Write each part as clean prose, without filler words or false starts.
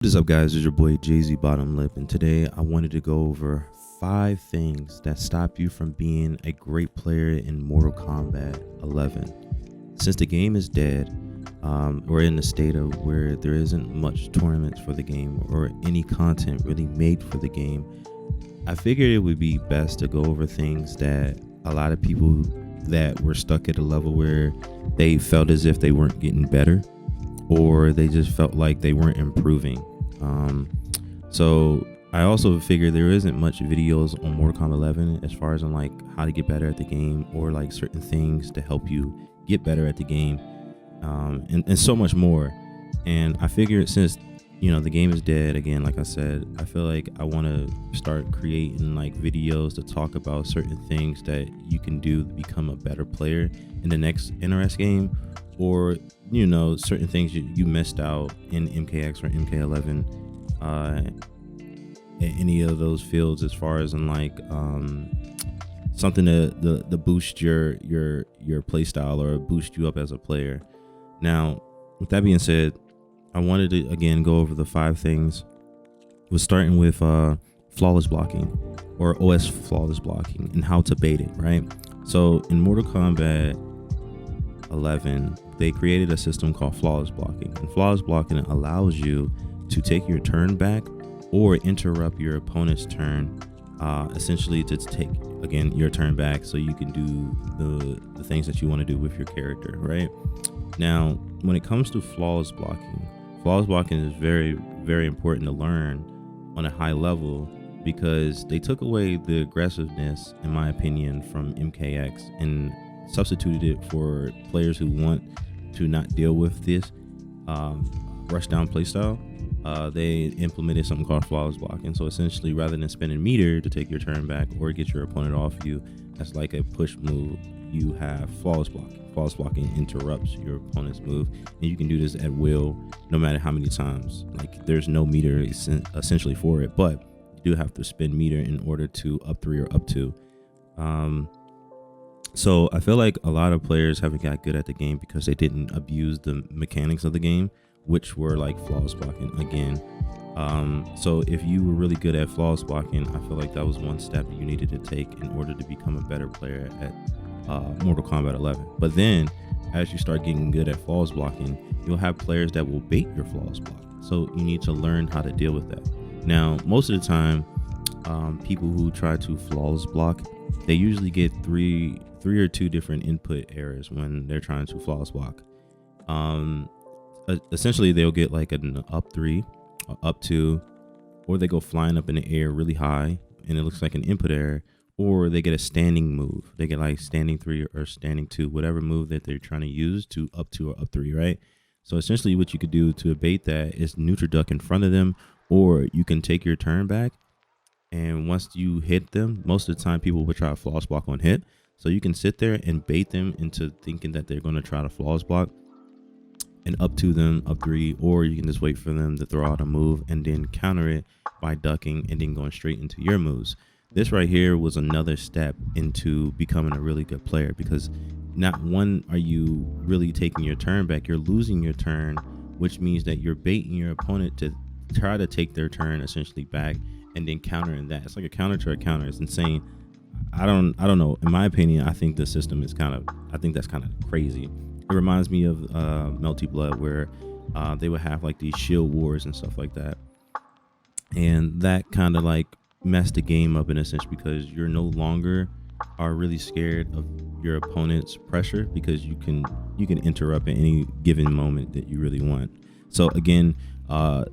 What is up, guys? It's your boy Jay-Z Bottom Lip, and today I wanted to go over 5 things that stop you from being a great player in Mortal Kombat 11. Since the game is dead, we're in a state of where there isn't much tournaments for the game or any content really made for the game. I figured it would be best to go over things that a lot of people that were stuck at a level where they felt as if they weren't getting better, or they just felt like they weren't improving. So I also figure there isn't much videos on Mortal Kombat 11 as far as on like how to get better at the game, or like certain things to help you get better at the game, and so much more. And I figured, since the game is dead again, like I said, I feel like I want to start creating like videos to talk about certain things that you can do to become a better player in the next NRS game, or certain things you missed out in MKX or MK11, any of those fields, as far as in like something to boost your play style or boost you up as a player. Now, with that being said, I wanted to again go over the 5 things. We're starting with flawless blocking, or OS flawless blocking, and how to bait it, right? So in Mortal Kombat 11, they created a system called flawless blocking, and flawless blocking allows you to take your turn back or interrupt your opponent's turn, essentially to take again your turn back so you can do the things that you want to do with your character, right? Now, when it comes to flawless blocking is very, very important to learn on a high level, because they took away the aggressiveness, in my opinion, from MKX and substituted it for players who want to not deal with this rush down playstyle. They implemented something called flawless blocking. So essentially, rather than spending meter to take your turn back or get your opponent off you, that's like a push move, you have flawless blocking. Flawless blocking interrupts your opponent's move, and you can do this at will, no matter how many times. Like, there's no meter essentially for it, but you do have to spend meter in order to up 3 or up 2. So I feel like a lot of players haven't got good at the game because they didn't abuse the mechanics of the game, which were like flawless blocking again. So if you were really good at flawless blocking, I feel like that was one step you needed to take in order to become a better player at Mortal Kombat 11. But then, as you start getting good at flawless blocking, you'll have players that will bait your flawless block. So you need to learn how to deal with that. Now, most of the time, people who try to flawless block, they usually get three or 2 different input errors when they're trying to flawless block. Essentially, they'll get like an up 3, up 2, or they go flying up in the air really high and it looks like an input error, or they get a standing move. They get like standing 3 or standing 2, whatever move that they're trying to use to up 2 or up 3, right? So essentially, what you could do to abate that is neutral duck in front of them, or you can take your turn back, and once you hit them, most of the time people will try to flawless block on hit. So you can sit there and bait them into thinking that they're going to try to flawless block and up to them, up 3, or you can just wait for them to throw out a move and then counter it by ducking and then going straight into your moves. This right here was another step into becoming a really good player, because not one are you really taking your turn back, you're losing your turn, which means that you're baiting your opponent to try to take their turn essentially back and then countering that. It's like a counter to a counter. It's insane. I don't know. In my opinion, I think the system is I think that's kind of crazy. It reminds me of Melty Blood, where they would have like these shield wars and stuff like that. And that kind of like messed the game up in a sense, because you're no longer are really scared of your opponent's pressure, because you can interrupt at any given moment that you really want. So again,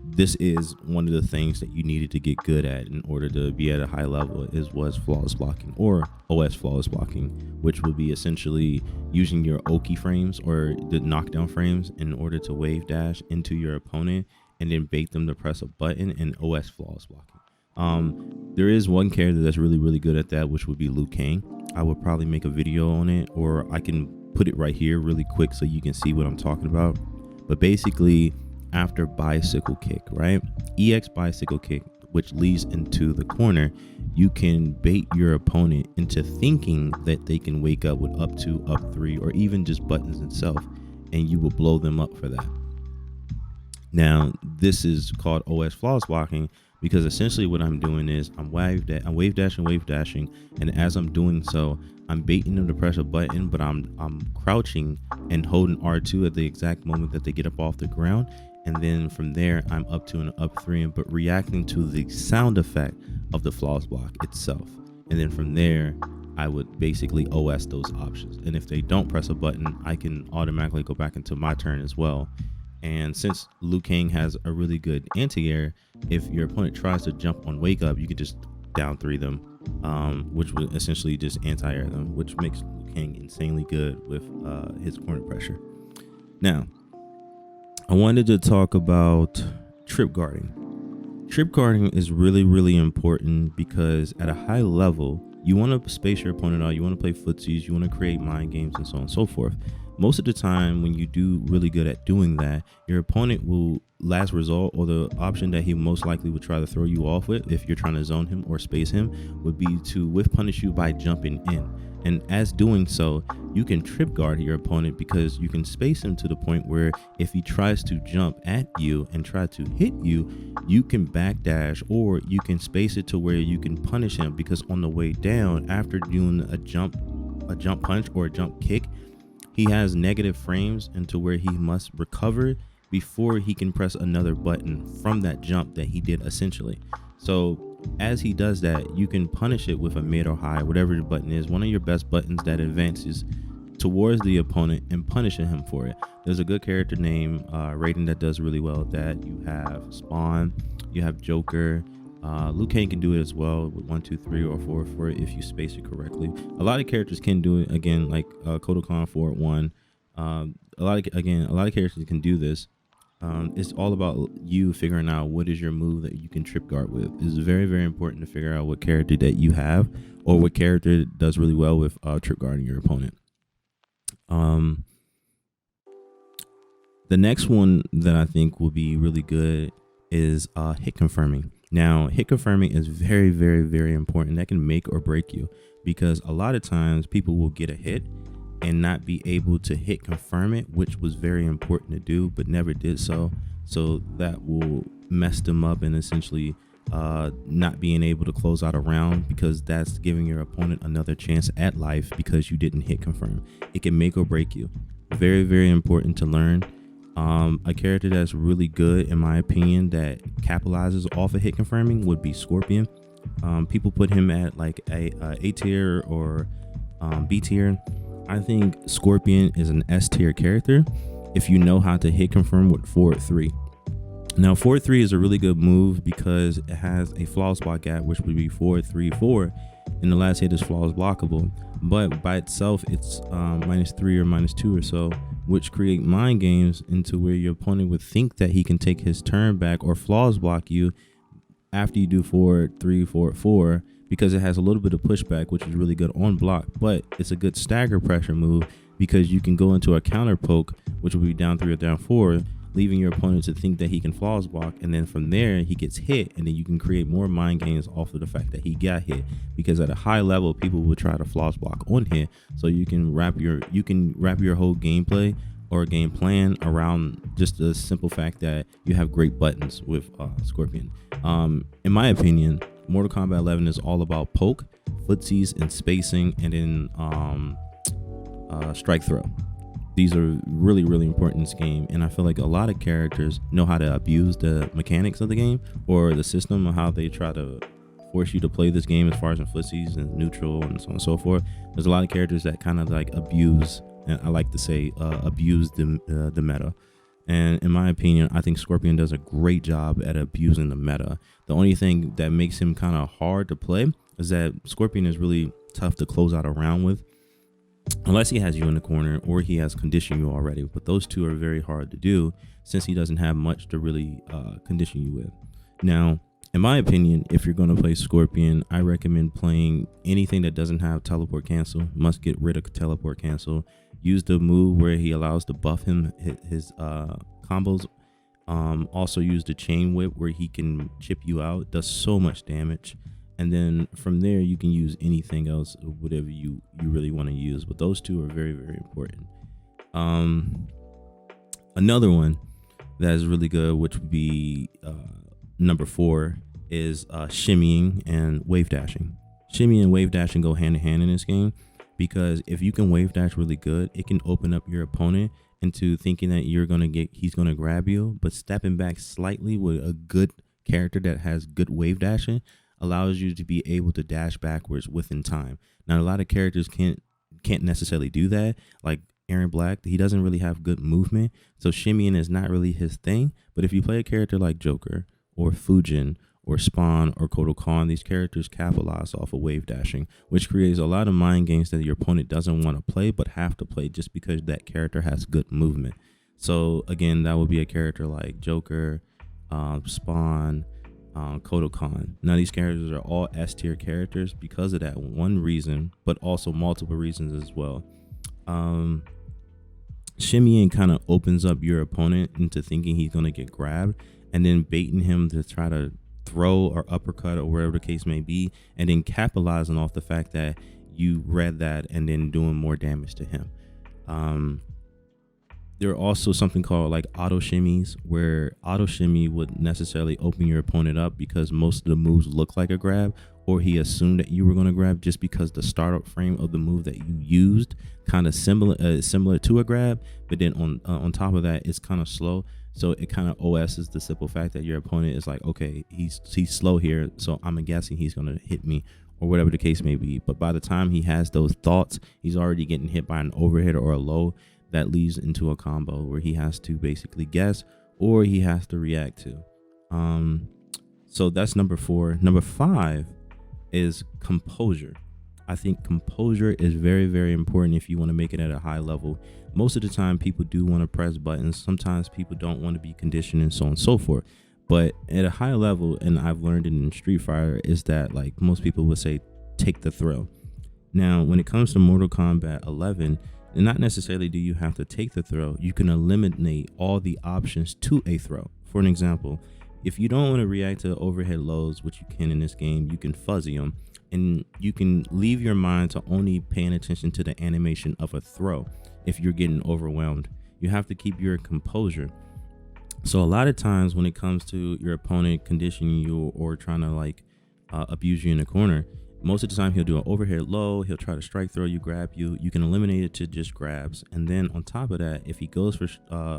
this is one of the things that you needed to get good at in order to be at a high level, was flawless blocking, or OS flawless blocking, which would be essentially using your Oki frames or the knockdown frames in order to wave dash into your opponent and then bait them to press a button, and OS flawless blocking. There is one character that's really, really good at that, which would be Liu Kang. I would probably make a video on it, or I can put it right here really quick so you can see what I'm talking about. But basically, after bicycle kick, right? EX bicycle kick, which leads into the corner, you can bait your opponent into thinking that they can wake up with up 2, up 3, or even just buttons itself, and you will blow them up for that. Now, this is called OS flawless blocking because essentially what I'm doing is I'm wave dashing, and as I'm doing so, I'm baiting them to press a button, but I'm crouching and holding R2 at the exact moment that they get up off the ground, and then from there I'm up to an up 3, but reacting to the sound effect of the flawless block itself, and then from there I would basically OS those options, and if they don't press a button, I can automatically go back into my turn as well. And since Liu Kang has a really good anti-air, if your opponent tries to jump on wake up, you could just down 3 them, which would essentially just anti-air them, which makes Liu Kang insanely good with his corner pressure. Now, I wanted to talk about trip guarding. Trip guarding is really, really important because at a high level, you want to space your opponent out, you want to play footsies, you want to create mind games, and so on and so forth. Most of the time, when you do really good at doing that, your opponent will last result, or the option that he most likely would try to throw you off with if you're trying to zone him or space him, would be to whiff punish you by jumping in. And as doing so, you can trip guard your opponent because you can space him to the point where if he tries to jump at you and try to hit you, you can backdash, or you can space it to where you can punish him, because on the way down, after doing a jump punch or a jump kick, he has negative frames into where he must recover before he can press another button from that jump that he did essentially. So as he does that, you can punish it with a mid or high, whatever the button is, one of your best buttons that advances towards the opponent and punishing him for it. There's a good character name rating that does really well with that. You have Spawn, you have Joker. Liu Kang can do it as well with 1, 2, 3, or 4 for it if you space it correctly. A lot of characters can do it, again, like Kodokan 4-1. A lot of characters can do this. It's all about you figuring out what is your move that you can trip guard with. It's very, very important to figure out what character that you have, or what character does really well with trip guarding your opponent. The next one that I think will be really good is hit confirming. Now, hit confirming is very, very, very important. That can make or break you, because a lot of times people will get a hit and not be able to hit confirm it, which was very important to do, but never did so. So that will mess them up, and essentially not being able to close out a round, because that's giving your opponent another chance at life because you didn't hit confirm. It can make or break you. Very, very important to learn. A character that's really good, in my opinion, that capitalizes off of hit confirming would be Scorpion. People put him at like A tier or B tier. I think Scorpion is an S tier character if you know how to hit confirm with forward 3. Now, forward 3 is a really good move because it has a flawless block gap, which would be forward 3, 4, and the last hit is flawless blockable. But by itself, it's -3 or -2 or so, which create mind games into where your opponent would think that he can take his turn back or flawless block you after you do forward 3, forward 4, because it has a little bit of pushback, which is really good on block. But it's a good stagger pressure move because you can go into a counter poke, which will be down 3 or down 4, leaving your opponent to think that he can flawless block, and then from there he gets hit, and then you can create more mind games off of the fact that he got hit, because at a high level people will try to flawless block on hit. So you can wrap your whole gameplay or game plan around just the simple fact that you have great buttons with Scorpion. In my opinion, Mortal Kombat 11 is all about poke, footsies, and spacing, and then strike throw. These are really, really important in this game, and I feel like a lot of characters know how to abuse the mechanics of the game or the system, of how they try to force you to play this game as far as in footsies and neutral and so on and so forth. There's a lot of characters that kind of like abuse, and I like to say abuse the meta. And in my opinion, I think Scorpion does a great job at abusing the meta. The only thing that makes him kind of hard to play is that Scorpion is really tough to close out a round with, unless he has you in the corner or he has conditioned you already. But those two are very hard to do since he doesn't have much to really condition you with. Now, in my opinion, if you're going to play Scorpion, I recommend playing anything that doesn't have teleport cancel. Must get rid of teleport cancel. Use the move where he allows to buff him his combos. Also use the chain whip where he can chip you out. Does so much damage. And then from there you can use anything else, whatever you really want to use. But those two are very, very important. Another one that is really good, which would be number 4 is shimmying and wave dashing. Shimmy and wave dashing go hand in hand in this game, because if you can wave dash really good, it can open up your opponent into thinking that he's gonna grab you, but stepping back slightly with a good character that has good wave dashing allows you to be able to dash backwards within time. Now, a lot of characters can't necessarily do that. Like Aaron Black, he doesn't really have good movement, so shimmying is not really his thing. But if you play a character like Joker or Fujin or Spawn or Kotal Khan, these characters capitalize off of wave dashing, which creates a lot of mind games that your opponent doesn't want to play but have to play just because that character has good movement. So again, that would be a character like Joker, Spawn, Kotal Khan. Now these characters are all S tier characters because of that one reason, but also multiple reasons as well. Shimmying kind of opens up your opponent into thinking he's going to get grabbed, and then baiting him to try to throw or uppercut or whatever the case may be, and then capitalizing off the fact that you read that and then doing more damage to him. There are also something called like auto shimmies, where auto shimmy would necessarily open your opponent up because most of the moves look like a grab, or he assumed that you were going to grab just because the startup frame of the move that you used kind of similar to a grab, but then on top of that, it's kind of slow. So it kind of OS's the simple fact that your opponent is like, okay, he's slow here, so I'm guessing he's going to hit me, or whatever the case may be. But by the time he has those thoughts, he's already getting hit by an overhead or a low that leads into a combo where he has to basically guess or he has to react to. So that's number 4. Number 5 is composure. I think composure is very, very important if you want to make it at a high level. Most of the time people do want to press buttons. Sometimes people don't want to be conditioned and so on and so forth. But at a high level, and I've learned it in Street Fighter, is that like most people would say, take the throw. Now, when it comes to Mortal Kombat 11, not necessarily do you have to take the throw. You can eliminate all the options to a throw. For an example, if you don't want to react to overhead lows, which you can in this game, you can fuzzy them, and you can leave your mind to only paying attention to the animation of a throw. If you're getting overwhelmed, you have to keep your composure. So a lot of times when it comes to your opponent conditioning you or trying to like abuse you in the corner, most of the time he'll do an overhead low, he'll try to strike throw you, grab you. You can eliminate it to just grabs, and then on top of that, if he goes for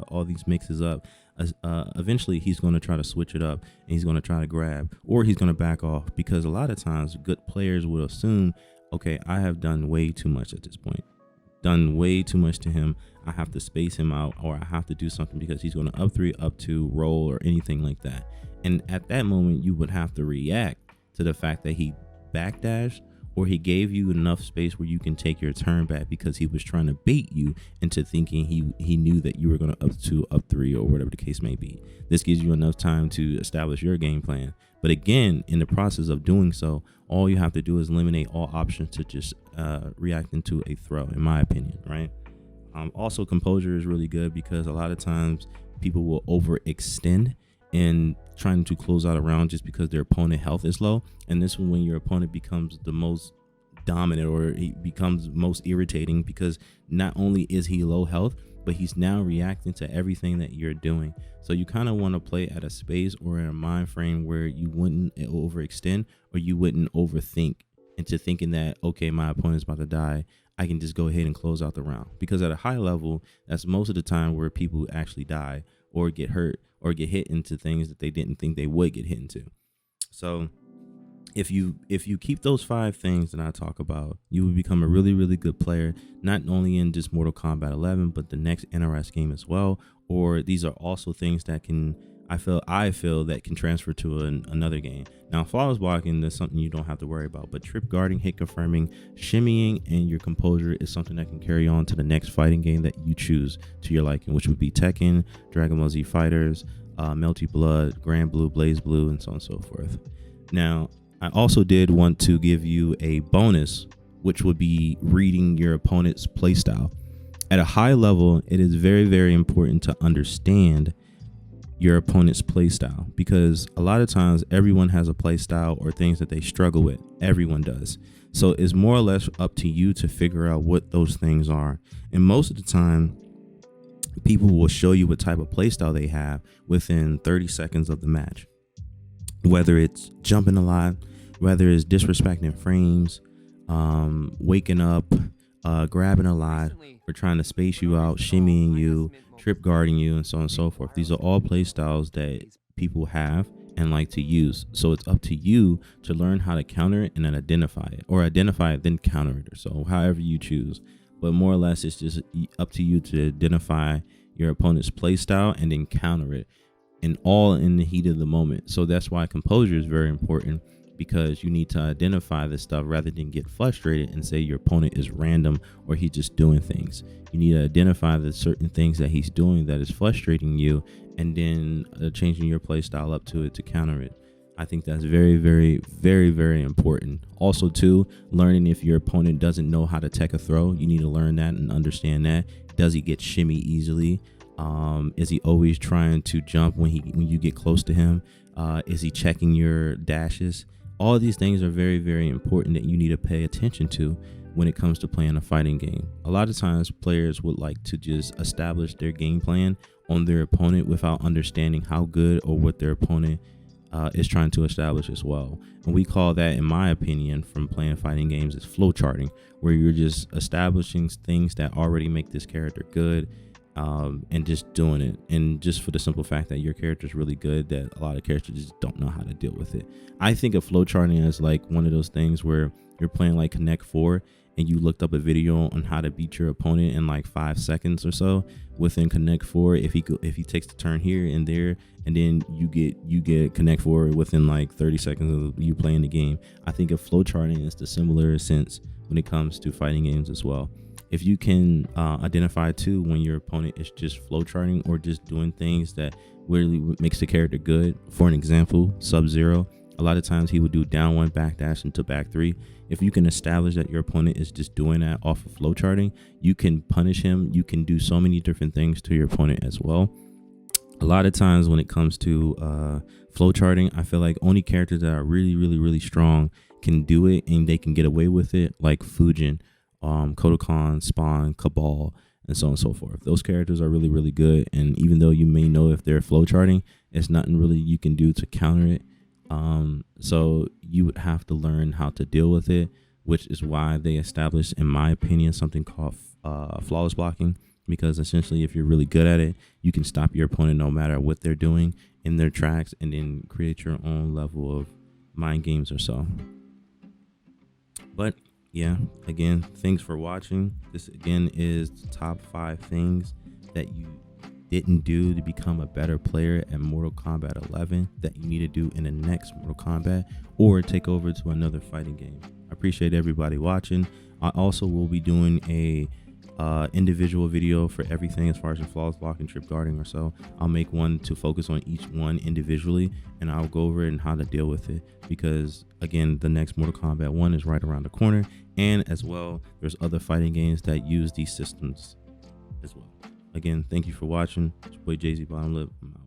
all these mixes up, eventually he's going to try to switch it up and he's going to try to grab, or he's going to back off, because a lot of times good players will assume, okay, I have done way too much at this point, done way too much to him, I have to space him out, or I have to do something because he's going to up 3, up 2, roll, or anything like that. And at that moment you would have to react to the fact that he backdash, or he gave you enough space where you can take your turn back because he was trying to bait you into thinking he knew that you were going to up 2, up 3, or whatever the case may be. This gives you enough time to establish your game plan. But again, in the process of doing so, all you have to do is eliminate all options to just react into a throw, in my opinion, right? Also, composure is really good because a lot of times people will overextend and trying to close out a round just because their opponent health is low. And this is when your opponent becomes the most dominant, or he becomes most irritating, because not only is he low health, but he's now reacting to everything that you're doing. So you kind of want to play at a space or in a mind frame where you wouldn't overextend, or you wouldn't overthink into thinking that, okay, my opponent's about to die, I can just go ahead and close out the round. Because at a high level, that's most of the time where people actually die or get hurt or get hit into things that they didn't think they would get hit into. So if you keep those 5 things that I talk about, you will become a really, really good player, not only in just Mortal Kombat 11, but the next NRS game as well. Or these are also things that can, I feel that can transfer to another game. Now, flawless blocking is something you don't have to worry about, but trip guarding, hit confirming, shimmying, and your composure is something that can carry on to the next fighting game that you choose to your liking, which would be Tekken, Dragon Ball Z Fighters, Melty Blood, Grand Blue, Blaze Blue, and so on and so forth. Now, I also did want to give you a bonus, which would be reading your opponent's playstyle. At a high level, it is very, very important to understand your opponent's playstyle, because a lot of times everyone has a playstyle or things that they struggle with. Everyone does. So it's more or less up to you to figure out what those things are. And most of the time, people will show you what type of playstyle they have within 30 seconds of the match. Whether it's jumping a lot, whether it's disrespecting frames, waking up, grabbing a lot, or trying to space you out, shimmying you, trip guarding you, and so on and so forth. These are all playstyles that people have and like to use. So it's up to you to learn how to counter it and then identify it, or identify it then counter it, or so however you choose. But more or less, it's just up to you to identify your opponent's playstyle and then counter it, and all in the heat of the moment. So that's why composure is very important, because you need to identify this stuff rather than get frustrated and say your opponent is random or he's just doing things. You need to identify the certain things that he's doing that is frustrating you, and then changing your play style up to it to counter it. I think that's very, very, very, very important. Also, too, learning if your opponent doesn't know how to tech a throw, you need to learn that and understand that. Does he get shimmy easily? Is he always trying to jump when you get close to him? Is he checking your dashes? All these things are very, very important that you need to pay attention to when it comes to playing a fighting game. A lot of times players would like to just establish their game plan on their opponent without understanding how good or what their opponent is trying to establish as well. And we call that, in my opinion, from playing fighting games, is flow charting, where you're just establishing things that already make this character good, and just doing it, and just for the simple fact that your character is really good that a lot of characters just don't know how to deal with it. I think of flow charting as like one of those things where you're playing like Connect 4 and you looked up a video on how to beat your opponent in like 5 seconds or so within Connect 4. If he takes the turn here and there, and then you get Connect 4 within like 30 seconds of you playing the game. I think of flow charting as the similar sense when it comes to fighting games as well. If you can identify too when your opponent is just flow charting or just doing things that really makes the character good. For an example, Sub-Zero, a lot of times he would do down one backdash into back three. If you can establish that your opponent is just doing that off of flow charting, you can punish him. You can do so many different things to your opponent as well. A lot of times when it comes to flow charting, I feel like only characters that are really, really, really strong can do it, and they can get away with it, like Fujin, Kodokan, Spawn, Cabal, and so on and so forth. Those characters are really, really good, and even though you may know if they're flow charting, it's nothing really you can do to counter it. So you would have to learn how to deal with it, which is why they established, in my opinion, something called flawless blocking, because essentially if you're really good at it, you can stop your opponent no matter what they're doing in their tracks, and then create your own level of mind games or so. But yeah, again, thanks for watching. This again is the top 5 things that you didn't do to become a better player at Mortal Kombat 11 that you need to do in the next Mortal Kombat, or take over to another fighting game. I appreciate everybody watching. I also will be doing a individual video for everything as far as your flawless blocking, trip guarding, or so. I'll make one to focus on each one individually, and I'll go over it and how to deal with it, because again, the next Mortal Kombat 1 is right around the corner, and as well there's other fighting games that use these systems as well. Again, thank you for watching. It's your boy Jay-Z Bottom Lip. I'm out.